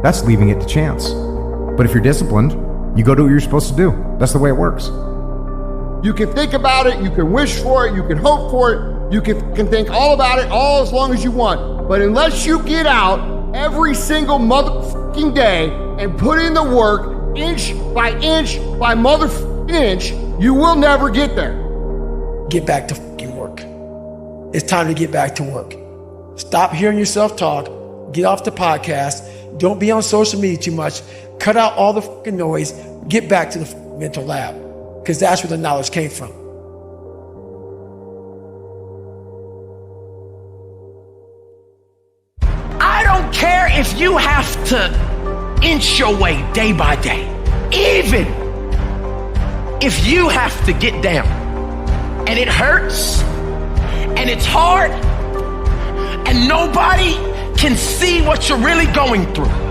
That's leaving it to chance. But if you're disciplined, you go do what you're supposed to do. That's the way it works. You can think about it, you can wish for it, you can hope for it, you can think all about it all as long as you want. But unless you get out every single motherfucking day and put in the work, inch by motherfucking inch, you will never get there. Get back to fucking work. It's time to get back to work. Stop hearing yourself talk. Get off the podcast. Don't be on social media too much. Cut out all the fucking noise. Get back to the mental lab, because that's where the knowledge came from. I don't care if you have to inch your way day by day, even if you have to get down and it hurts and it's hard and nobody can see what you're really going through.